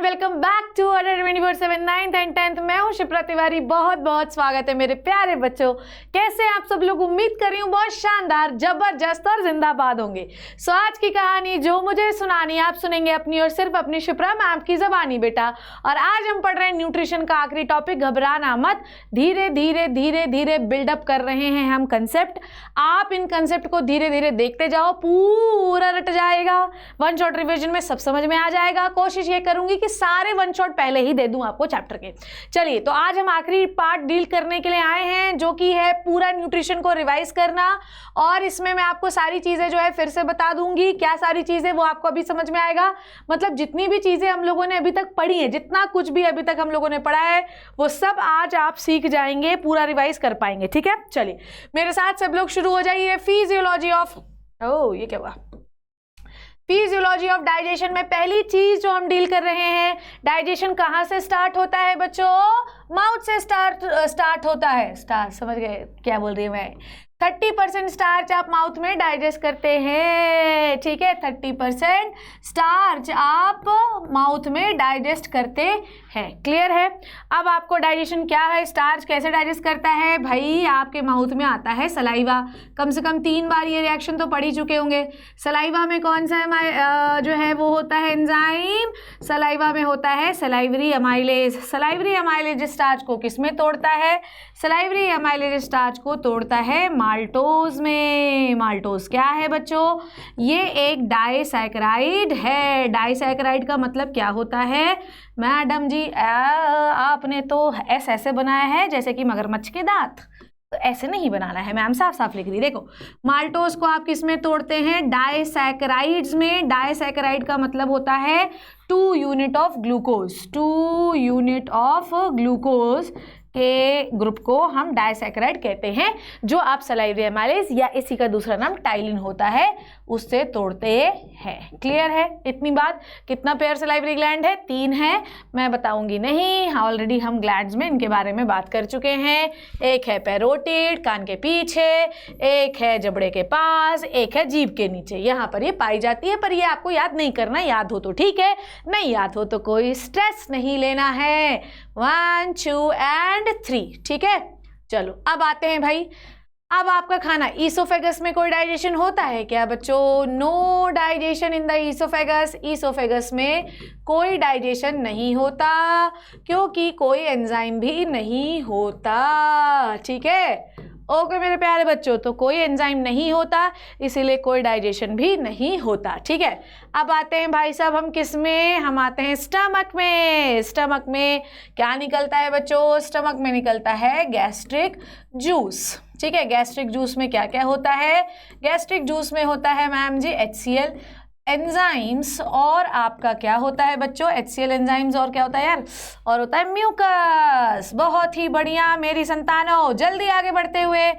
Welcome back to Adda 24/7 9th and 10th। मैं हूं शिप्रा तिवारी। बहुत बहुत स्वागत है मेरे प्यारे बच्चों। कैसे आप सब लोग? उम्मीद कर रही हूँ बहुत शानदार, जबरदस्त और जिंदाबाद होंगे। सो आज की कहानी जो मुझे सुनानी आप सुनेंगे अपनी और सिर्फ अपनी शिप्रा मैम की जबानी बेटा। और आज हम पढ़ रहे हैं न्यूट्रिशन का आखिरी टॉपिक। घबराना मत, धीरे धीरे धीरे धीरे बिल्डअप कर रहे हैं हम कंसेप्ट। आप इन कंसेप्ट को धीरे धीरे देखते जाओ, पूरा रट जाएगा। वन शॉट रिविजन में सब समझ में आ जाएगा। कोशिश ये करूंगी कि सारे वन शॉट पहले ही दे दूं आपको चैप्टर के। चलिए, तो आज हम आखिरी पार्ट डील करने के लिए आए हैं, जो कि है पूरा न्यूट्रिशन को रिवाइज करना। और इसमें मैं आपको सारी चीजें जो है फिर से बता दूंगी। क्या सारी चीजें, वो आपको अभी समझ में आएगा। मतलब जितनी भी चीजें हम लोगों ने अभी तक पढ़ी है, जितना कुछ भी अभी तक हम लोगों ने पढ़ा है, वो सब आज आप सीख जाएंगे, पूरा रिवाइज कर पाएंगे। ठीक है, चलिए मेरे साथ सब लोग शुरू हो जाइए। फिजियोलॉजी ऑफ ये क्या हुआ? फिजियोलॉजी ऑफ डाइजेशन में पहली चीज जो हम डील कर रहे हैं, डाइजेशन कहाँ से स्टार्ट होता है बच्चों? माउथ से स्टार्ट होता है। समझ गए क्या बोल रही हूँ मैं? 30% स्टार्च आप माउथ में डाइजेस्ट करते हैं। ठीक है, 30% स्टार्च आप माउथ में डाइजेस्ट करते हैं। क्लियर है? अब आपको डाइजेशन क्या है, स्टार्च कैसे डाइजेस्ट करता है भाई? आपके माउथ में आता है सलाइवा। कम से कम 3 बार ये रिएक्शन तो पढ़ ही चुके होंगे। सलाइवा में कौन सा जो है वो होता है एंजाइम। सलाइवा में होता है salivary amylase. Salivary amylase starch को किस में तोड़ता है? सलाइवरी अमाइलेज स्टार्च को तोड़ता है माल्टोज में। माल्टोज क्या है बच्चों? ये एक डाइसैकेराइड है। डाइसैकेराइड का मतलब क्या होता है मैडम जी? आपने तो ऐसे बनाया है जैसे कि मगरमच्छ के दांत। तो ऐसे नहीं बनाना है, मैम साफ साफ लिख रही। देखो, माल्टोज को आप किस में तोड़ते हैं? डाइसैकेराइड्स में। डाइसैकेराइड का मतलब होता है 2 unit of glucose. 2 unit of glucose के ग्रुप को हम डाइसैकेराइड कहते हैं, जो आप सलाइवरी अमाइलेज या इसी का दूसरा नाम टाइलिन होता है, उससे तोड़ते हैं। क्लियर है इतनी बात? कितना पेयर सलाइवरी ग्लैंड है? 3 है। मैं बताऊंगी नहीं, ऑलरेडी हम ग्लैंड्स में इनके बारे में बात कर चुके हैं। एक है पैरोटिड कान के पीछे, एक है जबड़े के पास, एक है जीभ के नीचे। यहाँ पर ये पाई जाती है, पर ये आपको याद नहीं करना। याद हो तो ठीक है, नहीं याद हो तो कोई स्ट्रेस नहीं लेना है। 1 2 एंड 3। ठीक है, चलो अब आते हैं भाई। अब आपका खाना ईसोफेगस में कोई डाइजेशन होता है क्या बच्चों? No digestion in the oesophagus. Oesophagus में कोई डाइजेशन नहीं होता, क्योंकि कोई एंजाइम भी नहीं होता। ठीक है, ओके मेरे प्यारे बच्चों, तो कोई एंजाइम नहीं होता, इसीलिए कोई डाइजेशन भी नहीं होता। ठीक है, अब आते हैं भाई साहब हम किस में? हम आते हैं स्टमक में। स्टमक में क्या निकलता है बच्चों? स्टमक में निकलता है गैस्ट्रिक जूस। ठीक है, गैस्ट्रिक जूस में क्या क्या होता है? गैस्ट्रिक जूस में होता है मैम जी HCl एंजाइम्स, और आपका क्या होता है बच्चों? HCl एंजाइम्स, और क्या होता है यार? और होता है म्यूकस। बहुत ही बढ़िया मेरी संतानों, जल्दी आगे बढ़ते हुए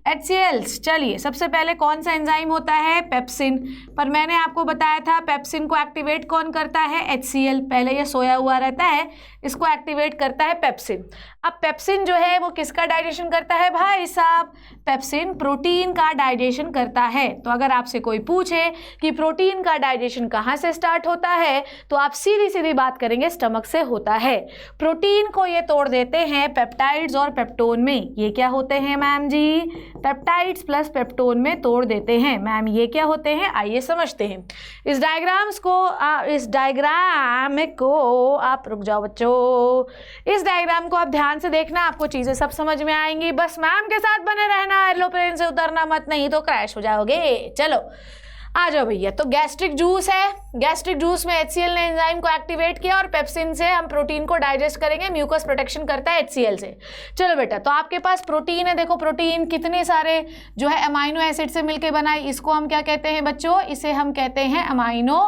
HCLs। चलिए, सबसे पहले कौन सा एंजाइम होता है? पेप्सिन। पर मैंने आपको बताया था पेप्सिन को एक्टिवेट कौन करता है? HCl। पहले ये सोया हुआ रहता है, इसको एक्टिवेट करता है पेप्सिन। अब पेप्सिन जो है वो किसका डाइजेशन करता है भाई साहब? पेप्सिन प्रोटीन का डाइजेशन करता है। तो अगर आपसे कोई पूछे कि प्रोटीन का डाइजेशन कहाँ से स्टार्ट होता है, तो आप सीधी सीधी बात करेंगे स्टमक से होता है। प्रोटीन को ये तोड़ देते हैं पेप्टाइड्स और पेप्टोन में। ये क्या होते हैं मैम जी? पेप्टाइड्स प्लस पेप्टोन में तोड़ देते हैं। मैम ये क्या होते हैं? आइए समझते हैं। इस डायग्राम को आप रुक जाओ बच्चों, इस डायग्राम को आप ध्यान से देखना, आपको चीजें सब समझ में आएंगी। बस मैम के साथ बने रहना, एरोप्लेन से उतरना मत, नहीं तो क्रैश हो जाओगे। चलो आ जाओ भैया। तो गैस्ट्रिक जूस है, गैस्ट्रिक जूस में HCl ने एंजाइम को एक्टिवेट किया और पेप्सिन से हम प्रोटीन को डाइजेस्ट करेंगे। म्यूकस प्रोटेक्शन करता है HCl से। चलो बेटा, तो आपके पास प्रोटीन है। देखो प्रोटीन कितने सारे जो है अमाइनो एसिड से मिलकर बना है। इसको हम क्या कहते हैं बच्चों? इसे हम कहते हैं अमाइनो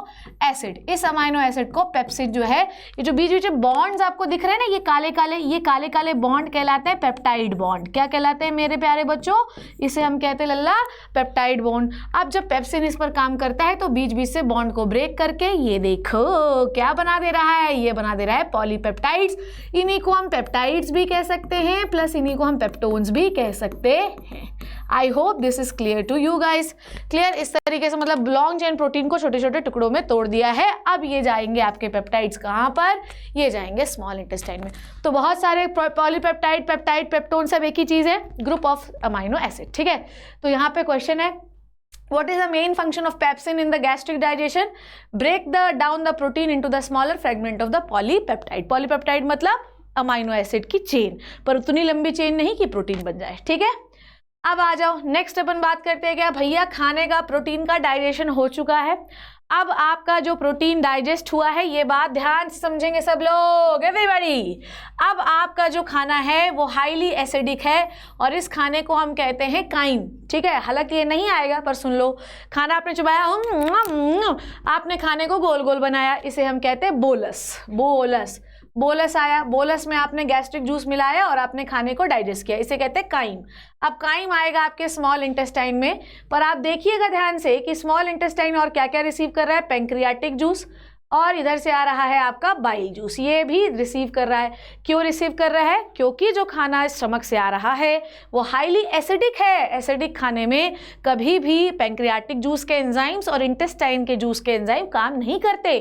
एसिड। इस अमाइनो एसिड को पेप्सिन जो है, ये जो बीच बीच बॉन्ड्स आपको दिख रहे हैं ना, ये काले काले बॉन्ड कहलाते हैं पेप्टाइड बॉन्ड। क्या कहलाते हैं मेरे प्यारे बच्चों? इसे हम कहते हैं लल्ला पेप्टाइड बॉन्ड। अब जब पेप्सिन इस पर काम करता है तो बीच बीच से बॉन्ड को ब्रेक करके ये देखो क्या बना दे रहा है, ये बना दे रहा है पॉलीपेप्टाइड्स। इन्हीं को हम पेप्टाइड्स भी कह सकते हैं, प्लस इन्हीं को हम पेप्टोन्स भी कह सकते हैं। I hope this is clear to you guys. Clear, इस तरीके से मतलब लॉन्ग चेन प्रोटीन को छोटे छोटे टुकड़ों में तोड़ दिया है। अब ये जाएंगे आपके पेप्टाइड्स कहाँ पर, ये जाएंगे स्मॉल इंटेस्टाइन में। तो बहुत सारे पॉलीपेप्टाइड, पेप्टाइड, पेप्टोन सब एक ही चीज़ है, ग्रुप ऑफ अमाइनो एसिड। ठीक है, तो यहाँ पे क्वेश्चन है what is the main function of pepsin in the gastric digestion? Break down the protein into the smaller fragment of the polypeptide. polypeptide मतलब अमाइनो एसिड की चेन, पर उतनी लंबी चेन नहीं कि प्रोटीन बन जाए। ठीक है, अब आ जाओ नेक्स्ट अपन बात करते हैं। क्या भैया, खाने का प्रोटीन का डाइजेशन हो चुका है, अब आपका जो प्रोटीन डाइजेस्ट हुआ है, ये बात ध्यान से समझेंगे सब लोग, एवरीबॉडी। अब आपका जो खाना है वो हाईली एसिडिक है और इस खाने को हम कहते हैं काइम। ठीक है, हालांकि ये नहीं आएगा पर सुन लो, खाना आपने चबाया, आपने खाने को गोल गोल बनाया, इसे हम कहते हैं बोलस। बोलस बोलस आया, बोलस में आपने गैस्ट्रिक जूस मिलाया और आपने खाने को डाइजेस्ट किया, इसे कहते हैं काइम। अब काइम आएगा आपके स्मॉल इंटेस्टाइन में, पर आप देखिएगा ध्यान से कि स्मॉल इंटेस्टाइन और क्या क्या रिसीव कर रहा है, पेंक्रियाटिक जूस, और इधर से आ रहा है आपका बाइल जूस, ये भी रिसीव कर रहा है। क्यों रिसीव कर रहा है? क्योंकि जो खाना स्टमक से आ रहा है वो हाईली एसिडिक है। एसिडिक खाने में कभी भी पेंक्रियाटिक जूस के एंजाइम्स और इंटेस्टाइन के जूस के एंजाइम काम नहीं करते।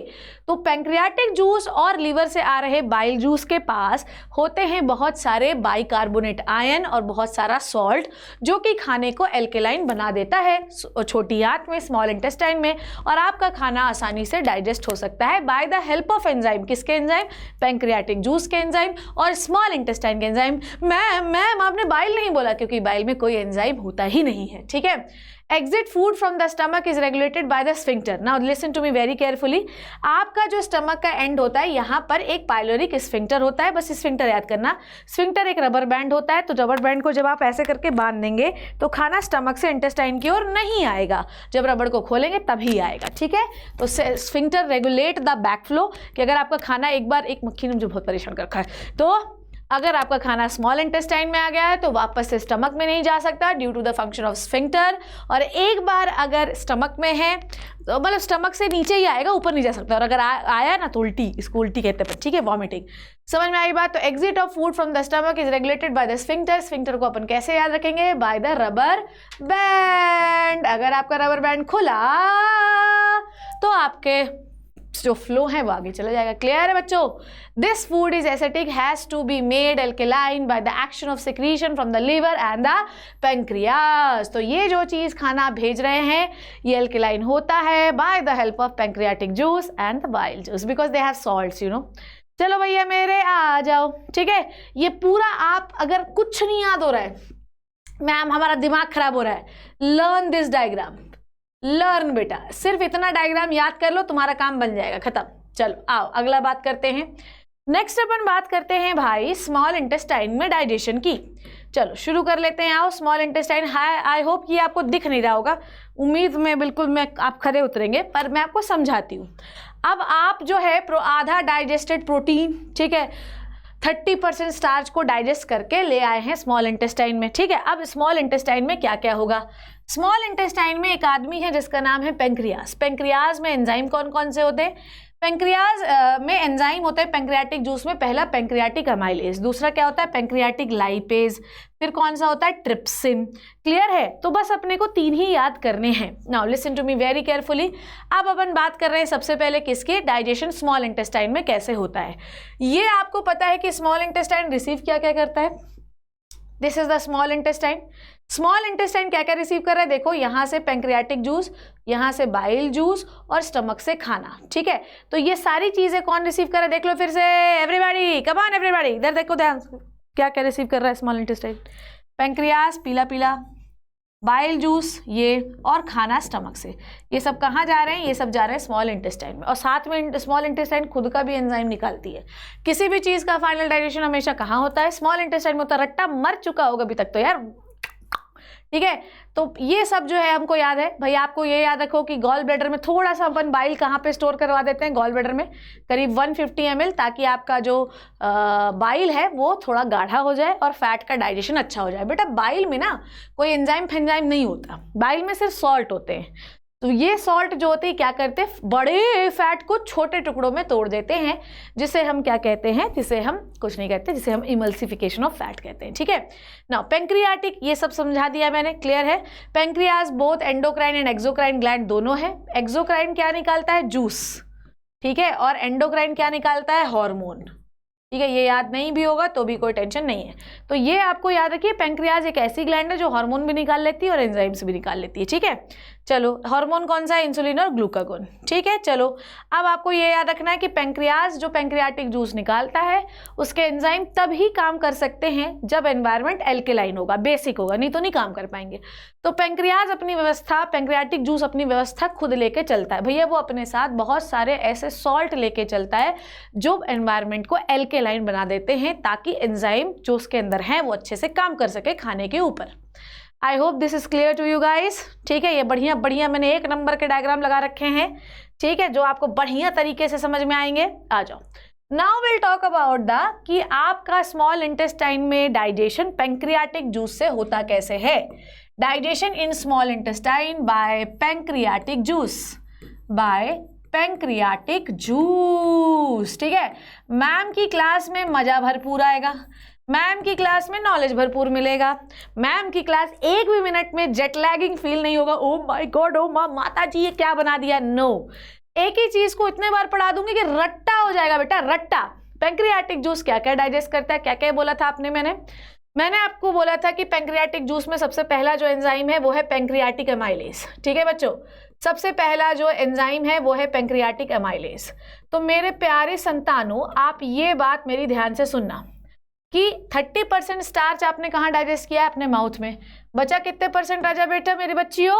तो पेंक्रियाटिक जूस और लीवर से आ रहे बाइल जूस के पास होते हैं बहुत सारे बाइकार्बोनेट आयन और बहुत सारा सॉल्ट, जो कि खाने को एल्केलाइन बना देता है छोटी आंत में, स्मॉल इंटेस्टाइन में, और आपका खाना आसानी से डाइजेस्ट हो सकता है by the help of enzyme. किसके एंजाइम? पेंक्रियाटिक जूस के एंजाइम और स्मॉल इंटेस्टाइन के एंजाइम। मैम आपने बाइल नहीं बोला, क्योंकि बाइल में कोई एंजाइम होता ही नहीं है। ठीक है, exit food from the stomach is regulated by the sphincter. Now listen to me very carefully. आपका जो स्टमक का एंड होता है, यहाँ पर एक पाइलोरिक स्फिंक्टर होता है, बस स्फिंक्टर याद करना। स्फिंक्टर एक रबर बैंड होता है, तो रबर बैंड को जब आप ऐसे करके बांध देंगे तो खाना स्टमक से इंटेस्टाइन की ओर नहीं आएगा, जब रबर को खोलेंगे तभी आएगा। ठीक है, तो sphincter regulate the back flow, कि अगर आपका खाना एक बार, एक मक्खी ने मुझे बहुत परेशान कर रखा है, तो अगर आपका खाना स्मॉल इंटेस्टाइन में आ गया है तो वापस से स्टमक में नहीं जा सकता due to the function of sphincter, और एक बार अगर स्टमक में है तो मतलब स्टमक से नीचे ही आएगा, ऊपर नहीं जा सकता, और अगर आया ना तो उल्टी, इसको उल्टी कहते हैं। ठीक है, वॉमिटिंग। समझ में आई बात? तो exit of food from the stomach is regulated by the sphincter. Sphincter को अपन कैसे याद रखेंगे? By the rubber band. अगर आपका रबर बैंड खुला तो आपके जो फ्लो है वो आगे चला जाएगा। क्लियर है बच्चों? This food is acidic, has to be made alkaline by the action of secretion from the liver and the pancreas. तो ये जो चीज खाना आप भेज रहे हैं ये एल्केलाइन होता है by the help of pancreatic juice and the bile juice, because they have salts, you know. चलो भैया मेरे आ जाओ। ठीक है, ये पूरा आप अगर कुछ नहीं याद हो रहा है, मैम हमारा दिमाग खराब हो रहा है, लर्न दिस डायग्राम। लर्न बेटा, सिर्फ इतना डायग्राम याद कर लो, तुम्हारा काम बन जाएगा, खत्म। चलो आओ अगला बात करते हैं। नेक्स्ट अपन बात करते हैं भाई स्मॉल इंटेस्टाइन में डाइजेशन की। चलो शुरू कर लेते हैं। आओ, small intestine. Hi, I hope कि आपको दिख नहीं रहा होगा, उम्मीद में बिल्कुल मैं आप खड़े उतरेंगे, पर मैं आपको समझाती हूँ। अब आप जो है आधा डाइजेस्टेड प्रोटीन, ठीक है, 30% स्टार्च को डाइजेस्ट करके ले आए हैं स्मॉल इंटेस्टाइन में। ठीक है, अब स्मॉल इंटेस्टाइन में क्या क्या होगा? स्मॉल इंटेस्टाइन में एक आदमी है जिसका नाम है पेंक्रियास। पेंक्रियास में एंजाइम कौन कौन से होते हैं? पेंक्रियास में एंजाइम होते हैं पेंक्रियाटिक जूस में, पहला पेंक्रियाटिक अमाइलेज, दूसरा क्या होता है पेंक्रियाटिक लाइपेज, फिर कौन सा होता है ट्रिप्सिन। क्लियर है? तो बस अपने को 3 ही याद करने हैं। Now listen to me very carefully. अब अपन बात कर रहे हैं सबसे पहले किसके? डाइजेशन स्मॉल इंटेस्टाइन में कैसे होता है। ये आपको पता है कि स्मॉल इंटेस्टाइन रिसीव क्या क्या करता है। This is the small intestine. Small intestine क्या क्या रिसीव कर रहा है? देखो, यहाँ से पेंक्रियाटिक जूस, यहाँ से बाइल जूस और स्टमक से खाना। ठीक है, तो ये सारी चीजें कौन रिसीव कर रहा है? देख लो फिर से, एवरीबॉडी कम ऑन एवरीबॉडी, इधर देखो ध्यान से, क्या क्या रिसीव कर रहा है स्मॉल इंटेस्टाइन? पेंक्रियास पीला पीला, बाइल जूस ये, और खाना स्टमक से। ये सब कहाँ जा रहे हैं? ये सब जा रहे हैं स्मॉल इंटेस्टाइन में, और साथ में स्मॉल इंटेस्टाइन खुद का भी एंजाइम निकालती है। किसी भी चीज़ का फाइनल डाइजेशन हमेशा कहाँ होता है? स्मॉल इंटेस्टाइन में होता है। रट्टा मर चुका होगा अभी तक तो यार। ठीक है, तो ये सब जो है हमको याद है भाई। आपको ये याद रखो कि गॉल ब्लैडर में थोड़ा सा अपन बाइल कहाँ पे स्टोर करवा देते हैं? गॉल ब्लैडर में करीब 150 ml, ताकि आपका जो बाइल है वो थोड़ा गाढ़ा हो जाए और फैट का डाइजेशन अच्छा हो जाए। बेटा बाइल में ना कोई एंजाइम फेंजाइम नहीं होता, बाइल में सिर्फ सॉल्ट होते हैं। तो ये सॉल्ट जो होते हैं क्या करते हैं, बड़े फैट को छोटे टुकड़ों में तोड़ देते हैं, जिसे हम क्या कहते हैं, जिसे हम कुछ नहीं कहते, जिसे हम इमल्सिफिकेशन ऑफ फैट कहते हैं। ठीक है ना। पेंक्रियाटिक, ये सब समझा दिया मैंने, क्लियर है। Pancreas both endocrine and exocrine gland दोनों है। एक्सोक्राइन क्या निकालता है, जूस, ठीक है, और एंडोक्राइन क्या निकालता है, हार्मोन। ठीक है, ये याद नहीं भी होगा तो भी कोई टेंशन नहीं है। तो ये आपको याद रखिए, पेंक्रियाज एक ऐसी ग्लैंड है जो हार्मोन भी निकाल लेती है और एंजाइम्स भी निकाल लेती है। ठीक है, चलो, हार्मोन कौन सा है, इंसुलिन और ग्लूकागोन। ठीक है, चलो, अब आपको ये याद रखना है कि पेंक्रियाज जो पेंक्रियाटिक जूस निकालता है, उसके एंजाइम तभी काम कर सकते हैं जब एनवायरनमेंट एल्केलाइन होगा, बेसिक होगा, नहीं तो नहीं काम कर पाएंगे। तो पेंक्रियाज अपनी व्यवस्था, पेंक्रियाटिक जूस अपनी व्यवस्था खुद लेके चलता है भैया, वो अपने साथ बहुत सारे ऐसे सॉल्ट लेके चलता है जो एनवायरनमेंट को एल्केलाइन बना देते हैं, ताकि एंजाइम जो उसके अंदर हैं वो अच्छे से काम कर सके खाने के ऊपर। I hope this is clear to you guys. ठीक है, ये बढ़िया बढ़िया मैंने 1 नंबर के डायग्राम लगा रखे हैं, ठीक है, जो आपको बढ़िया तरीके से समझ में आएंगे। आ जाओ, now will talk about the कि आपका स्मॉल इंटेस्टाइन में डाइजेशन पेंक्रियाटिक जूस से होता कैसे है। Digestion in small intestine by pancreatic juice, by pancreatic juice. ठीक है, मैम की क्लास में मजा भरपूर आएगा, मैम की क्लास में नॉलेज भरपूर मिलेगा, मैम की क्लास 1 भी मिनट में जेट लैगिंग फील नहीं होगा, ओ माय गॉड, ओ माता जी ये क्या बना दिया। नो, एक ही चीज को इतने बार पढ़ा दूंगी कि रट्टा हो जाएगा बेटा, रट्टा। पेंक्रियाटिक जूस क्या क्या डाइजेस्ट करता है, क्या क्या बोला था आपने, मैंने आपको बोला था कि पेंक्रियाटिक जूस में सबसे पहला जो एंजाइम है वो है पेंक्रियाटिक एमाइलेज। ठीक है बच्चों, सबसे पहला जो एंजाइम है वो है पेंक्रियाटिक एमाइलेज। तो मेरे प्यारे संतानों, आप ये बात मेरी ध्यान से सुनना कि 30% स्टार्च आपने कहाँ डाइजेस्ट किया है, अपने माउथ में। बचा कितने परसेंट राजा बेटा मेरी बच्चियों,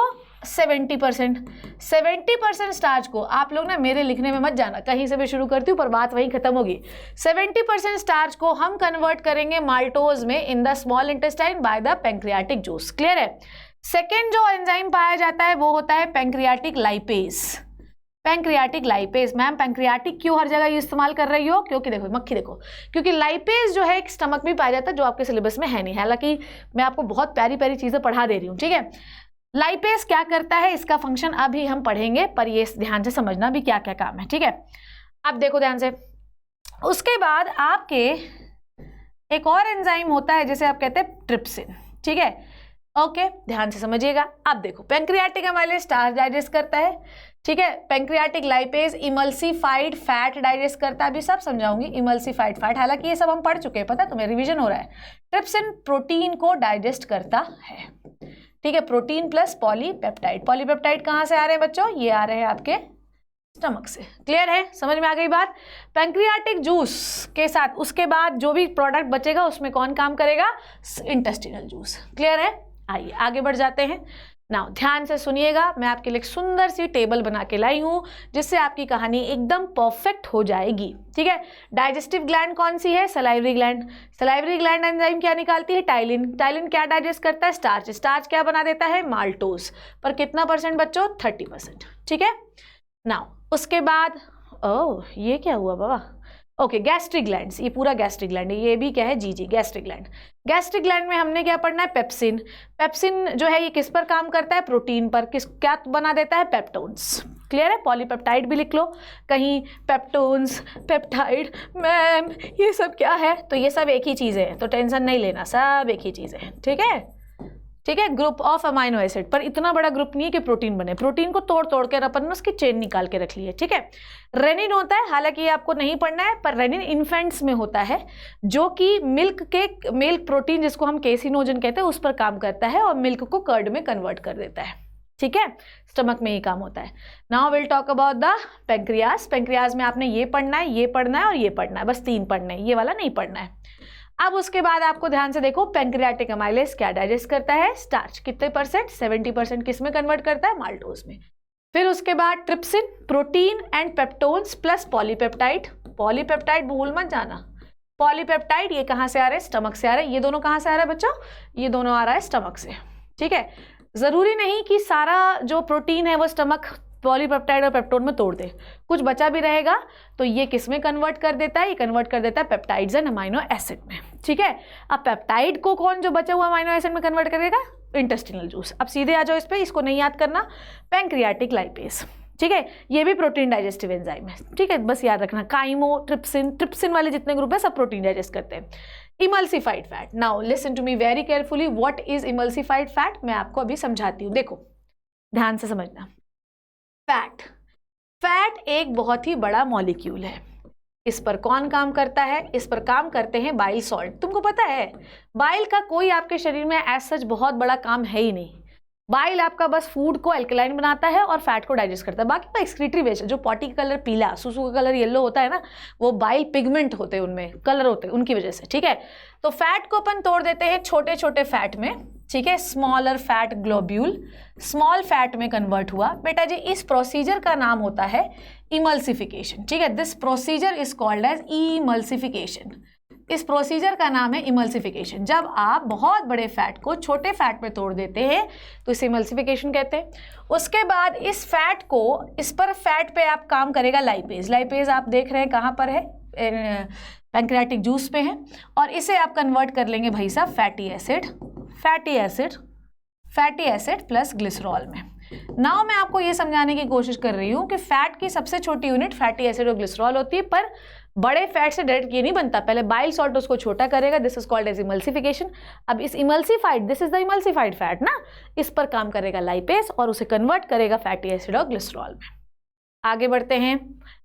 70%। 70% स्टार्च को आप लोग ना, मेरे लिखने में मत जाना, कहीं से भी शुरू करती हूँ पर बात वहीं खत्म होगी। 70% स्टार्च को हम कन्वर्ट करेंगे माल्टोज में in the small intestine by the pancreatic juice. Clear है। सेकेंड जो एंजाइम पाया जाता है वो होता है pancreatic lipase. Pancreatic lipase, ma'am pancreatic क्यों हर जगह इस्तेमाल कर रही हो, क्योंकि देखो मक्खी देखो, क्योंकि लाइपेज जो है एक स्टमक में पाया जाता है जो आपके सिलेबस में है नहीं, हालांकि मैं आपको बहुत प्यारी प्यारी चीजें पढ़ा दे रही हूँ। ठीक है, लाइपेज क्या करता है, इसका फंक्शन अभी हम पढ़ेंगे, पर ये ध्यान से समझना भी क्या क्या काम है। ठीक है, अब देखो ध्यान से, उसके बाद आपके एक और एंजाइम होता है जिसे आप कहते हैं ट्रिप्सिन। ठीक है, ओके, ध्यान से समझिएगा। अब देखो, पेंक्रियाटिक एमाइलेज स्टार्च डाइजेस्ट करता है, ठीक है, pancreatic lipase emulsified fat digest करता है, अभी सब समझाऊंगी इमल्सिफाइड फैट, हालांकि ये सब हम पढ़ चुके हैं, पता है तुम्हें, रिवीजन हो रहा है। ट्रिप्सिन प्रोटीन को डाइजेस्ट करता है। ठीक है, प्रोटीन प्लस पॉलीपेप्टाइड। पॉलीपेप्टाइड कहाँ से आ रहे हैं बच्चों, ये आ रहे हैं आपके स्टमक से। क्लियर है, समझ में आ गई बात। पेंक्रियाटिक जूस के साथ उसके बाद जो भी प्रोडक्ट बचेगा उसमें कौन काम करेगा, इंटेस्टिनल जूस। क्लियर है, आइए आगे बढ़ जाते हैं। नाउ ध्यान से सुनिएगा, मैं आपके लिए एक सुंदर सी टेबल बना के लाई हूं जिससे आपकी कहानी एकदम परफेक्ट हो जाएगी। ठीक है, डाइजेस्टिव ग्लैंड कौन सी है, salivary gland. Salivary gland enzyme क्या निकालती है, टाइलिन। टाइलिन क्या डाइजेस्ट करता है, स्टार्च। स्टार्च क्या बना देता है, माल्टोज। पर कितना परसेंट बच्चों, 30%। ठीक है, नाउ उसके बाद ओह ये क्या हुआ बाबा, ओके, गैस्ट्रिक ग्लैंड्स, ये पूरा गैस्ट्रिक ग्लैंड है, ये भी क्या है, जी गैस्ट्रिक ग्लैंड। गैस्ट्रिक ग्लैंड में हमने क्या पढ़ना है, पेप्सिन। पेप्सिन जो है ये किस पर काम करता है, प्रोटीन पर। किस क्या बना देता है, पेप्टोन्स। क्लियर है, पॉलीपेप्टाइड भी लिख लो कहीं, पेप्टोन्स, पेप्टाइड, मैम ये सब क्या है, तो ये सब एक ही चीज़ है, तो टेंशन नहीं लेना, सब एक ही चीज़ है। ठीक है, ठीक है, ग्रुप ऑफ अमाइनो एसिड, पर इतना बड़ा ग्रुप नहीं है कि प्रोटीन बने, प्रोटीन को तोड़ तोड़ के अपन ने उसकी चेन निकाल के रख ली है। ठीक है, रेनिन होता है, हालांकि ये आपको नहीं पढ़ना है, पर रेनिन इन्फेंट्स में होता है, जो कि मिल्क प्रोटीन जिसको हम केसिनोजन कहते हैं उस पर काम करता है और मिल्क को कर्ड में कन्वर्ट कर देता है। ठीक है, स्टमक में ही काम होता है। Now will talk about the pancreas. Pancreas में आपने ये पढ़ना है, ये पढ़ना है और ये पढ़ना है, बस 3 पढ़ना है, ये वाला नहीं पढ़ना है। अब उसके बाद आपको ध्यान से देखो, पेंक्रियाटिक एमाइलेज क्या डाइजेस्ट करता है, स्टार्च। कितने परसेंट, 70% किस में कन्वर्ट करता है, माल्टोज में। फिर उसके बाद trypsin, protein and peptones plus polypeptide. Polypeptide भूल मत जाना, पॉलीपेप्टाइड ये कहाँ से आ रहे हैं, स्टमक से आ रहे हैं। ये दोनों कहाँ से आ रहा है बच्चों, ये दोनों आ रहा है स्टमक से। ठीक है, जरूरी नहीं कि सारा जो प्रोटीन है वो स्टमक पॉलीपेप्टाइड और पेप्टोन में तोड़ दे, कुछ बचा भी रहेगा तो ये किस में कन्वर्ट कर देता है, ये कन्वर्ट कर देता है पेप्टाइड्स एंड अमाइनो एसिड में। ठीक है, अब पेप्टाइड को कौन जो बचा हुआ अमाइनो एसिड में कन्वर्ट करेगा, इंटेस्टिनल जूस। अब सीधे आ जाओ इस पे, इसको नहीं याद करना, पैंक्रियाटिक लाइपेज, ठीक है, ये भी प्रोटीन डाइजेस्टिव एंजाइम है, ठीक है, बस याद रखना। काइमो, ट्रिप्सिन, ट्रिप्सिन वाले जितने ग्रुप है सब प्रोटीन डाइजेस्ट करते हैं। Emulsified fat, now listen to me very carefully, what is emulsified fat, मैं आपको अभी समझाती हूँ, देखो ध्यान से समझना। फैट एक बहुत ही बड़ा मॉलिक्यूल है। इस पर कौन काम करता है? इस पर काम करते हैं बाइल सॉल्ट। तुमको पता है बाइल का कोई आपके शरीर में एज सच बहुत बड़ा काम है ही नहीं। बाइल आपका बस फूड को एल्कलाइन बनाता है और फैट को डाइजेस्ट करता है। बाकी का एक्सक्रीटरी वेस्ट, जो पॉटी का कलर पीला, सुसु का कलर येलो होता है ना, वो बाइल पिगमेंट होते हैं, उनमें कलर होते हैं, उनकी वजह से, ठीक है। तो फैट को अपन तोड़ देते हैं छोटे छोटे फैट में, ठीक है, smaller fat globule, small fat में कन्वर्ट हुआ। बेटा जी इस प्रोसीजर का नाम होता है इमल्सिफिकेशन, ठीक है। This procedure is called as emulsification. इस प्रोसीजर का नाम है इमल्सिफिकेशन। जब आप बहुत बड़े फैट को छोटे फैट में तोड़ देते हैं तो इसे इमल्सिफिकेशन कहते हैं। उसके बाद इस फैट को, इस पर फैट पे आप काम करेगा लाइपेज। लाइपेज आप देख रहे हैं कहाँ पर है, पैंक्रियाटिक जूस पे है, और इसे आप कन्वर्ट कर लेंगे भाई साहब फैटी एसिड प्लस ग्लिसरॉल में। नाउ मैं आपको ये समझाने की कोशिश कर रही हूँ कि फैट की सबसे छोटी यूनिट फैटी एसिड और ग्लिसरॉल होती है, पर बड़े फैट से डायरेक्ट ये नहीं बनता, पहले बाइल सॉल्ट उसको छोटा करेगा, this is called as emulsification. अब इस emulsified, this is the emulsified fat ना, इस पर काम करेगा लाइपेज और उसे कन्वर्ट करेगा फैटी एसिड और ग्लिसरॉल में। आगे बढ़ते हैं।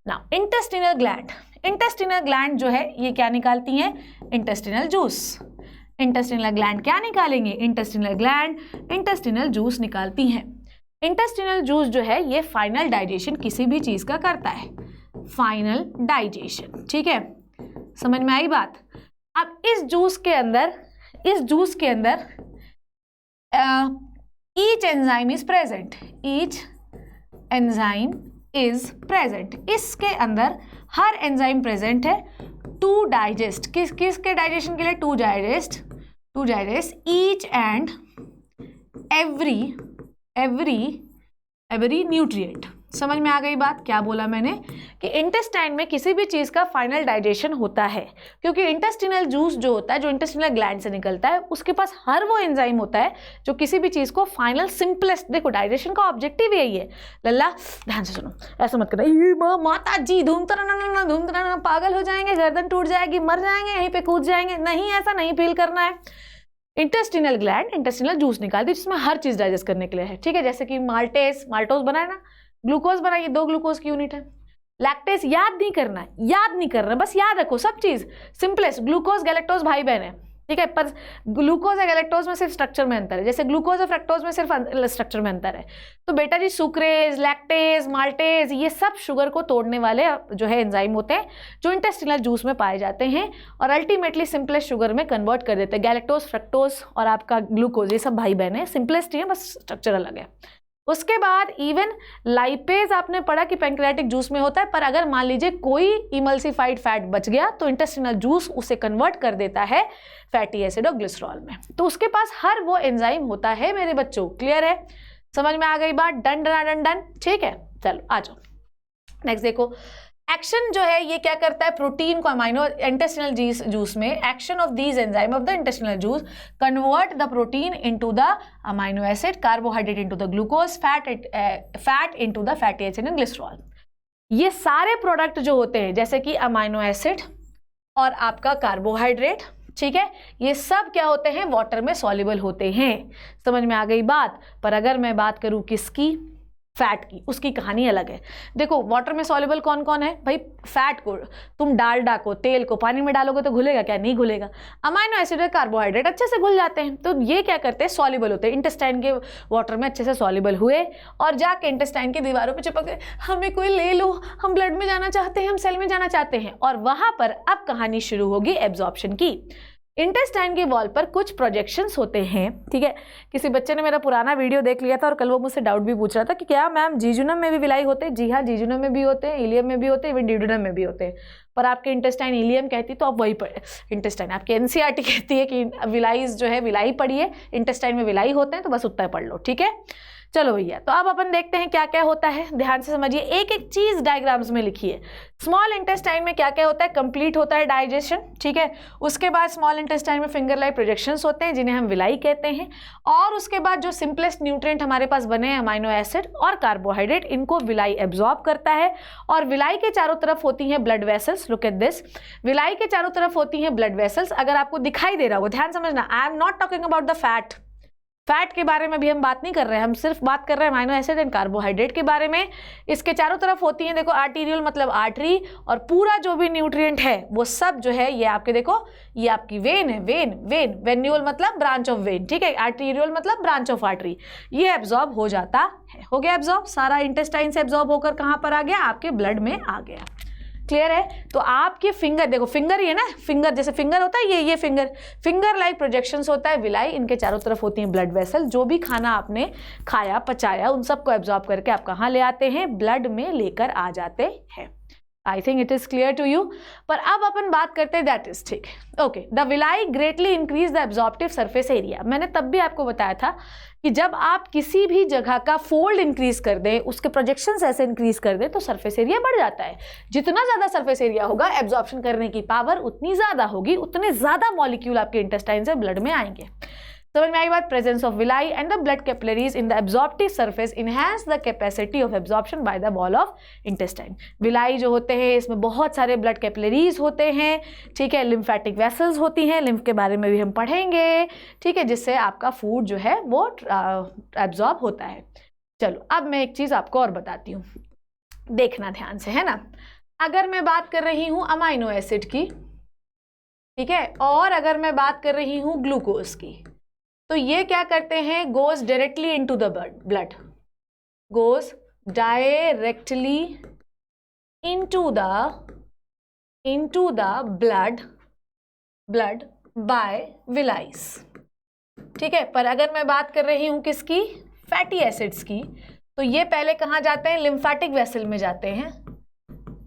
Now intestinal gland, intestinal gland जो है ये क्या निकालती हैं? Intestinal juice. इंटेस्टिनल ग्लैंड क्या निकालेंगे? इंटेस्टिनल ग्लैंड इंटेस्टिनल जूस निकालती हैं। इंटेस्टिनल जूस जो है ये फाइनल डाइजेशन किसी भी चीज का करता है, फाइनल डाइजेशन, ठीक है, समझ में आई बात। अब इस जूस के अंदर each enzyme is present, each enzyme is present, इसके अंदर हर एंजाइम प्रेजेंट है टू डाइजेस्ट, किसके डाइजेशन के लिए? To digest each and every nutrient. समझ में आ गई बात? क्या बोला मैंने कि इंटेस्टाइन में किसी भी चीज़ का फाइनल डाइजेशन होता है, क्योंकि इंटेस्टिनल जूस जो होता है, जो इंटेस्टिनल ग्लैंड से निकलता है, उसके पास हर वो एंजाइम होता है जो किसी भी चीज़ को फाइनल सिंपलेस्ट, देखो डाइजेशन का ऑब्जेक्टिव यही है। लल्ला ध्यान से सुनो, ऐसा मत करना माता जी धूम तरह पागल हो जाएंगे, गर्दन टूट जाएगी, मर जाएंगे, यहीं पे कूद जाएंगे, नहीं, ऐसा नहीं फील करना है। इंटेस्टिनल ग्लैंड इंटेस्टिनल जूस निकालती है जिसमें हर चीज़ डाइजेस्ट करने के लिए है, ठीक है। जैसे कि माल्टोज बनाए ना, ग्लूकोज बनाइए, 2 ग्लूकोज की यूनिट है। लैक्टेज याद नहीं करना, बस याद रखो सब चीज सिंपलेस्ट। ग्लूकोज गैलेक्टोज भाई बहन है, ठीक है, पर ग्लूकोज और गैलेक्टोज में सिर्फ स्ट्रक्चर में अंतर है, जैसे ग्लूकोज और फ्रक्टोज में सिर्फ स्ट्रक्चर में अंतर है। तो बेटा जी सुक्रेज, लैक्टेज, माल्टेज ये सब शुगर को तोड़ने वाले जो है एंजाइम होते हैं जो इंटेस्टिनल जूस में पाए जाते हैं और अल्टीमेटली सिंपलेस्ट शुगर में कन्वर्ट कर देते हैं। गैलेक्टोज, फ्रक्टोज और आपका ग्लूकोज ये सब भाई बहन है, सिंपलेस्ट ही है, बस स्ट्रक्चर अलग है। उसके बाद इवन लाइपेज आपने पढ़ा कि पैंक्रियाटिक जूस में होता है, पर अगर मान लीजिए कोई इमल्सिफाइड फैट बच गया तो इंटेस्टिनल जूस उसे कन्वर्ट कर देता है फैटी एसिड और ग्लिसरॉल में। तो उसके पास हर वो एंजाइम होता है मेरे बच्चों, क्लियर है? समझ में आ गई बात? डन, ठीक है, चलो आ जाओ नेक्स्ट। देखो एक्शन जो है ये क्या करता है, प्रोटीन को अमाइनो, इंटेस्टिनल जूस में action of these enzyme of the intestinal juice convert the protein into the amino acid, carbohydrate into the glucose, fat into the fatty acid and glycerol. ये सारे प्रोडक्ट जो होते हैं जैसे कि amino acid और आपका कार्बोहाइड्रेट, ठीक है, ये सब क्या होते हैं? वाटर में सॉल्युबल होते हैं। समझ में आ गई बात? पर अगर मैं बात करूं किसकी, फैट की, उसकी कहानी अलग है। देखो वाटर में सॉल्युबल कौन कौन है भाई? फैट को तुम डालडा को, तेल को पानी में डालोगे तो घुलेगा क्या? नहीं घुलेगा। अमाइनो एसिड और कार्बोहाइड्रेट अच्छे से घुल जाते हैं, तो ये क्या करते हैं? सॉल्युबल होते हैं, इंटेस्टाइन के वाटर में अच्छे से सॉल्युबल हुए और जाके इंटेस्टाइन की दीवारों पे चिपक गए। हमें कोई ले लो, हम ब्लड में जाना चाहते हैं, हम सेल में जाना चाहते हैं, और वहां पर अब कहानी शुरू होगी एब्जॉर्प्शन की। इंटेस्टाइन की वॉल पर कुछ प्रोजेक्शंस होते हैं, ठीक है। किसी बच्चे ने मेरा पुराना वीडियो देख लिया था और कल वो मुझसे डाउट भी पूछ रहा था कि क्या मैम जीजुनम में भी विलाई होते हैं? जी हाँ, जीजुनम में भी होते हैं, इलियम में भी होते हैं, इवन ड्यूडेनम में भी होते हैं। पर आपके इंटेस्टाइन इलियम कहती तो आप वही पढ़े, इंटेस्टाइन आपकी एनसीईआरटी कहती है कि विलाईज जो है विलाई पढ़िए, इंटेस्टाइन में विलाई होते हैं, तो बस उतना पढ़ लो, ठीक है। चलो भैया, तो अब अपन देखते हैं क्या क्या होता है, ध्यान से समझिए, एक एक चीज डायग्राम्स में लिखिए। स्मॉल इंटेस्टाइन में क्या क्या होता है, कंप्लीट होता है डाइजेशन, ठीक है। उसके बाद स्मॉल इंटेस्टाइन में फिंगर लाइक प्रोजेक्शंस होते हैं जिन्हें हम विलाई कहते हैं, और उसके बाद जो सिंपलेस्ट न्यूट्रिएंट हमारे पास बने हैं अमाइनो एसिड और कार्बोहाइड्रेट, इनको विलाई एब्जॉर्ब करता है। और विलाई के चारों तरफ होती हैं blood vessels, look at this, villi के चारों तरफ होती हैं ब्लड वेसल्स। अगर आपको दिखाई दे रहा हो, ध्यान समझना, I am not talking about the fat, fat के बारे में भी हम बात नहीं कर रहे हैं, हम सिर्फ बात कर रहे हैं अमाइनो एसिड एंड कार्बोहाइड्रेट के बारे में। इसके चारों तरफ होती हैं, देखो आर्टीरियल मतलब आर्टरी, और पूरा जो भी न्यूट्रिएंट है वो सब जो है ये आपके, देखो ये आपकी वेन है, वेन, वेन्यूल मतलब ब्रांच ऑफ वेन, ठीक है, आर्टीरियल मतलब ब्रांच ऑफ आर्टरी, ये एब्जॉर्ब हो जाता है। हो गया एब्जॉर्ब, सारा इंटेस्टाइन से एब्जॉर्ब होकर कहाँ पर आ गया, आपके ब्लड में आ गया। क्लियर है। तो आपके फिंगर, देखो फिंगर ये ना, फिंगर जैसे फिंगर होता है, ये फिंगर लाइक प्रोजेक्शंस होता है विलाई, इनके चारों तरफ होती हैं ब्लड वेसल। जो भी खाना आपने खाया पचाया उन सबको एब्जॉर्ब करके आप कहाँ ले आते हैं, ब्लड में लेकर आ जाते हैं। I think it is clear to you. पर अब अपन बात करते हैं, दैट इज ठीक, okay. The villi greatly increase the absorptive surface area. मैंने तब भी आपको बताया था कि जब आप किसी भी जगह का फोल्ड इंक्रीज कर दें, उसके प्रोजेक्शंस ऐसे इंक्रीज कर दें, तो सरफेस एरिया बढ़ जाता है। जितना ज़्यादा सरफेस एरिया होगा, एब्जॉर्प्शन करने की पावर उतनी ज़्यादा होगी, उतने ज़्यादा मॉलिक्यूल आपके इंटेस्टाइन से ब्लड में आएंगे। समझ में आई बात। Presence of villi and the blood capillaries in the absorptive surface enhance the capacity of absorption by the wall of intestine. Villi जो होते हैं इसमें बहुत सारे ब्लड कैपिलरीज होते हैं, ठीक है, लिम्फेटिक वेसल्स होती हैं, लिम्फ के बारे में भी हम पढ़ेंगे, ठीक है, जिससे आपका फूड जो है वो एब्जॉर्ब होता है। चलो अब मैं एक चीज़ आपको और बताती हूँ, देखना ध्यान से, है ना। अगर मैं बात कर रही हूँ अमाइनो एसिड की, ठीक है, और अगर मैं बात कर रही हूँ ग्लूकोज की, तो ये क्या करते हैं, goes directly into the blood, goes directly into the blood by villi, ठीक है। पर अगर मैं बात कर रही हूं किसकी, फैटी एसिड्स की, तो ये पहले कहाँ जाते हैं, लिम्फेटिक वेसल में जाते हैं,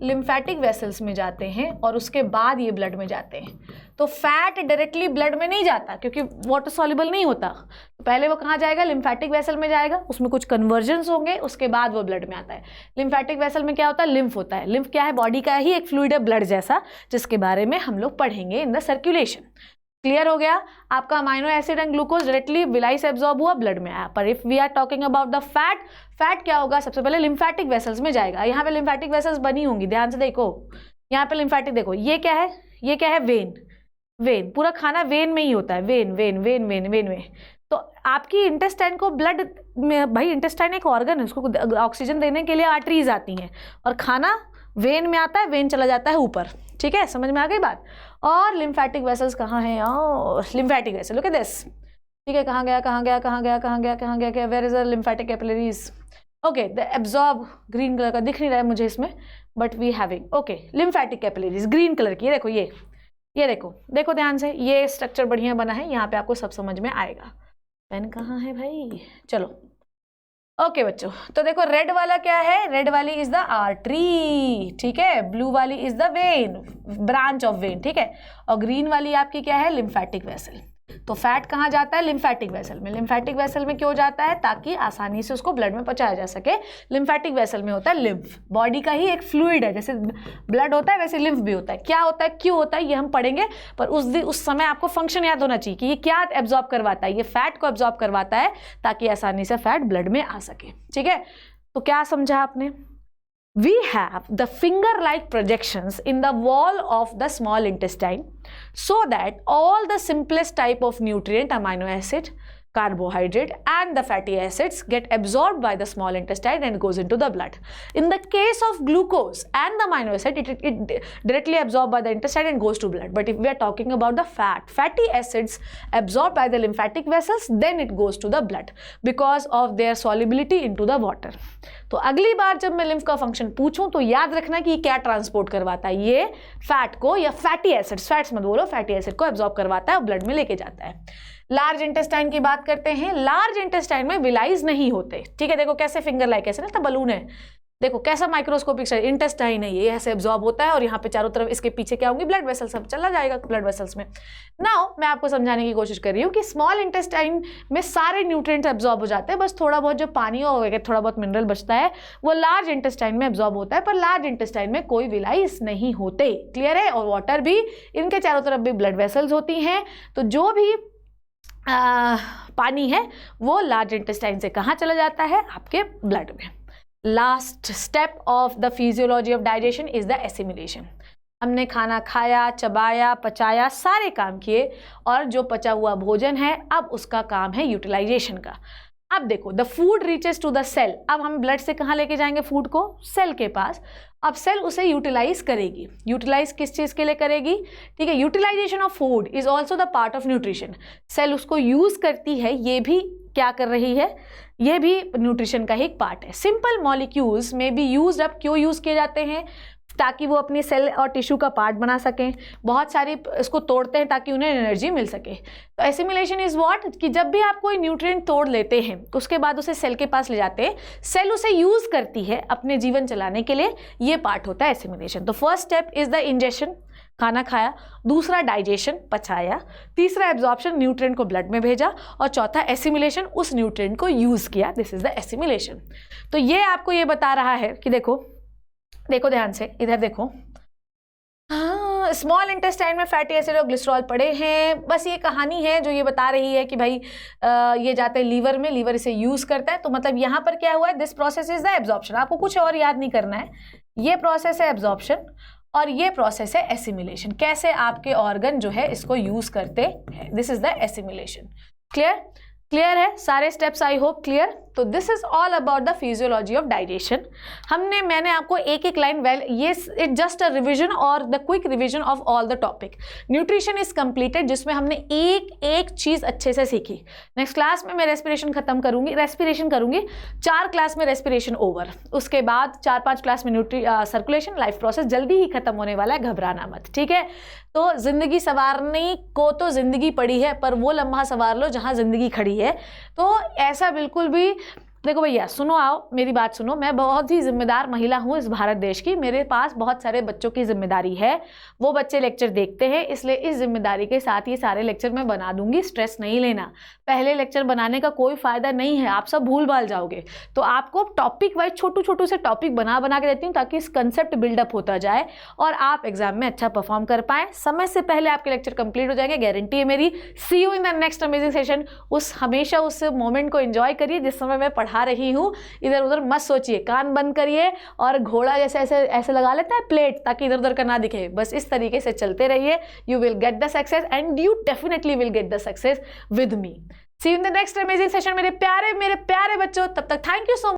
लिम्फेटिक वेसल्स में जाते हैं, और उसके बाद ये ब्लड में जाते हैं। तो फैट डायरेक्टली ब्लड में नहीं जाता क्योंकि वाटर सॉल्युबल नहीं होता, तो पहले वो कहाँ जाएगा, लिम्फेटिक वेसल में जाएगा, उसमें कुछ कन्वर्जन्स होंगे, उसके बाद वो ब्लड में आता है। लिम्फेटिक वेसल में क्या होता है, लिम्फ होता है। लिम्फ क्या है, बॉडी का ही एक फ्लूइड है ब्लड जैसा, जिसके बारे में हम लोग पढ़ेंगे इन द सर्कुलेशन। क्लियर हो गया। आपका amino acid and glucose directly villi से एब्जॉर्ब हुआ, ब्लड में आया। पर if we are talking about the fat, fat क्या होगा, सबसे पहले लिम्फेटिक वेसल्स में जाएगा। यहाँ पे लिम्फेटिक वेसल्स बनी होंगी, ध्यान से देखो, यहाँ पे लिम्फेटिक, देखो ये क्या है, ये क्या है, वेन, वेन, पूरा खाना वेन में ही होता है, when when when when when में। तो आपकी इंटेस्टाइन को ब्लड में, भाई इंटेस्टाइन एक ऑर्गन है, उसको ऑक्सीजन देने के लिए आर्टरीज आती हैं, और खाना वेन में आता है, वेन चला जाता है ऊपर, ठीक है, समझ में आ गई बात। और लिम्फेटिक वेसल्स कहाँ हैं, lymphatic vessel, look at this, ठीक है, कहाँ गया, कहाँ गया, कहाँ गया, कहाँ गया, कहाँ गया, where is the lymphatic capillaries, okay, the absorb, green colour का दिख नहीं रहा है मुझे इसमें, but we having, okay, lymphatic capillaries green colour की, देखो ये देखो, देखो ध्यान से, ये स्ट्रक्चर बढ़िया बना है, यहाँ पे आपको सब समझ में आएगा। पेन कहाँ है भाई, चलो ओके बच्चों, तो देखो रेड वाला क्या है, रेड वाली इज द आर्टरी, ठीक है, ब्लू वाली is the when, branch of when, ठीक है, और ग्रीन वाली आपकी क्या है, लिम्फेटिक वेसल। तो फैट कहाँ जाता है, लिम्फेटिक वेसल में। लिम्फेटिक वेसल में क्यों जाता है, ताकि आसानी से उसको ब्लड में पहुंचाया जा सके। लिम्फेटिक वेसल में होता है लिम्फ, बॉडी का ही एक फ्लूइड है, जैसे ब्लड होता है वैसे लिम्फ भी होता है। क्या होता है, क्यों होता है, ये हम पढ़ेंगे, पर उस समय आपको फंक्शन याद होना चाहिए कि ये क्या एब्जॉर्ब करवाता है, ये फैट को एब्जॉर्ब करवाता है ताकि आसानी से फैट ब्लड में आ सके, ठीक है। तो क्या समझा आपने, we have the finger-like projections in the wall of the small intestine so that all the simplest type of nutrient, amino acid, carbohydrate and the fatty acids get absorbed by the small intestine and goes into the blood. In the case of glucose and the amino acid, it directly absorbed by the intestine and goes to blood. But if we are talking about the fatty acids absorbed by the lymphatic vessels, then it goes to the blood because of their solubility into the water. तो अगली बार जब मैं lymph का function पूछूं तो याद रखना कि ये क्या ट्रांसपोर्ट करवाता है, ये फैट को या फैटी एसिड्स, फैट्स मत बोलो, फैटी एसिड को एब्जॉर्ब करवाता है और ब्लड में लेके जाता है। लार्ज इंटेस्टाइन की बात करते हैं। लार्ज इंटेस्टाइन में विलाइज नहीं होते, ठीक है, देखो कैसे फिंगर लाइक, ऐसे ना तो बलून है, देखो कैसा माइक्रोस्कोपिक स्ट्रक्चर, इंटेस्टाइन है ये, ऐसे एब्जॉर्ब होता है और यहाँ पे चारों तरफ इसके पीछे क्या होंगी, ब्लड वेसल्स, सब चला जाएगा ब्लड वेसल्स में। नाउ मैं आपको समझाने की कोशिश कर रही हूँ कि स्मॉल इंटेस्टाइन में सारे न्यूट्रिएंट्स एब्जॉर्ब हो जाते हैं, बस थोड़ा बहुत जो पानी और थोड़ा बहुत मिनरल बचता है वो लार्ज इंटेस्टाइन में एब्जॉर्ब होता है, पर लार्ज इंटेस्टाइन में कोई विलाइस नहीं होते, क्लियर है। और वाटर भी, इनके चारों तरफ भी ब्लड वेसल्स होती हैं, तो जो भी पानी है वो लार्ज इंटेस्टाइन से कहाँ चला जाता है, आपके ब्लड में। Last step of the physiology of digestion is the assimilation. हमने खाना खाया, चबाया, पचाया, सारे काम किए, और जो पचा हुआ भोजन है अब उसका काम है यूटिलाइजेशन का। अब देखो, the food reaches to the cell, अब हम ब्लड से कहाँ लेके जाएंगे फूड को, सेल के पास। अब सेल उसे यूटिलाइज करेगी, यूटिलाइज किस चीज़ के लिए करेगी, ठीक है, utilization of food is also the part of nutrition. Cell उसको यूज करती है, ये भी क्या कर रही है, ये भी न्यूट्रिशन का ही एक पार्ट है। सिंपल मॉलिक्यूल्स में बी यूज्ड, अब क्यों यूज किए जाते हैं, ताकि वो अपनी सेल और टिश्यू का पार्ट बना सकें। बहुत सारी इसको तोड़ते हैं ताकि उन्हें एनर्जी मिल सके। तो एसिमिलेशन इज व्हाट, कि जब भी आप कोई न्यूट्रिएंट तोड़ लेते हैं उसके बाद उसे सेल के पास ले जाते हैं, सेल उसे यूज करती है अपने जीवन चलाने के लिए, ये पार्ट होता है एसिमिलेशन। तो first step is the injection, खाना खाया, दूसरा डाइजेशन, पचाया, तीसरा एब्जॉर्प्शन, न्यूट्रिएंट को ब्लड में भेजा, और चौथा एसिमिलेशन, उस न्यूट्रिएंट को यूज किया, दिस इज द एसिमिलेशन। तो ये आपको ये बता रहा है कि देखो देखो ध्यान से, इधर देखो, हाँ, स्मॉल इंटेस्टाइन में फैटी एसिड और ग्लिसरॉल पड़े हैं, बस ये कहानी है जो ये बता रही है कि भाई ये जाते हैं लीवर में, लीवर इसे यूज करता है। तो मतलब यहाँ पर क्या हुआ है, this process is the absorption, आपको कुछ और याद नहीं करना है, ये प्रोसेस है एब्जॉर्प्शन और ये प्रोसेस है एसिमिलेशन, कैसे आपके ऑर्गन जो है इसको यूज करते हैं, this is the assimilation. Clear, clear है सारे स्टेप्स, आई होप क्लियर। तो this is all about the physiology of digestion. मैंने आपको एक एक लाइन, वेल ये इट जस्ट अ रिविजन और the quick revision of all the topic. Nutrition is completed, जिसमें हमने एक एक चीज अच्छे से सीखी। नेक्स्ट क्लास में मैं रेस्पिरेशन खत्म करूंगी, रेस्पिरेशन करूंगी, 4 क्लास में रेस्पिरेशन ओवर, उसके बाद 4-5 क्लास में सर्कुलेशन, लाइफ प्रोसेस जल्दी ही खत्म होने वाला है, घबराना मत, ठीक है। तो जिंदगी संवारने को तो जिंदगी पड़ी है, पर वो लम्हा संवार लो जहां जिंदगी खड़ी है। तो ऐसा बिल्कुल भी, देखो भैया सुनो, आओ मेरी बात सुनो, मैं बहुत ही जिम्मेदार महिला हूँ इस भारत देश की, मेरे पास बहुत सारे बच्चों की जिम्मेदारी है, वो बच्चे लेक्चर देखते हैं, इसलिए इस जिम्मेदारी के साथ ये सारे लेक्चर मैं बना दूंगी, स्ट्रेस नहीं लेना। पहले लेक्चर बनाने का कोई फायदा नहीं है, आप सब भूल भाल जाओगे। तो आपको टॉपिक वाइज छोटू छोटू से टॉपिक बना के देती हूँ, ताकि इस कंसेप्ट बिल्डअप होता जाए और आप एग्जाम में अच्छा परफॉर्म कर पाए। समय से पहले आपके लेक्चर कंप्लीट हो जाएंगे, गारंटी है मेरी। See you in the next amazing session. हमेशा उस मोमेंट को एंजॉय करिए जिस समय मैं पढ़ा रही हूँ, इधर उधर मत सोचिए, कान बंद करिए और घोड़ा जैसे ऐसे ऐसे लगा लेता है प्लेट, ताकि इधर उधर का ना दिखे, बस इस तरीके से चलते रहिए। You will get the success and you definitely will get the success with me. See you in the next amazing session मेरे प्यारे बच्चों। तब तक थैंक यू सो मच।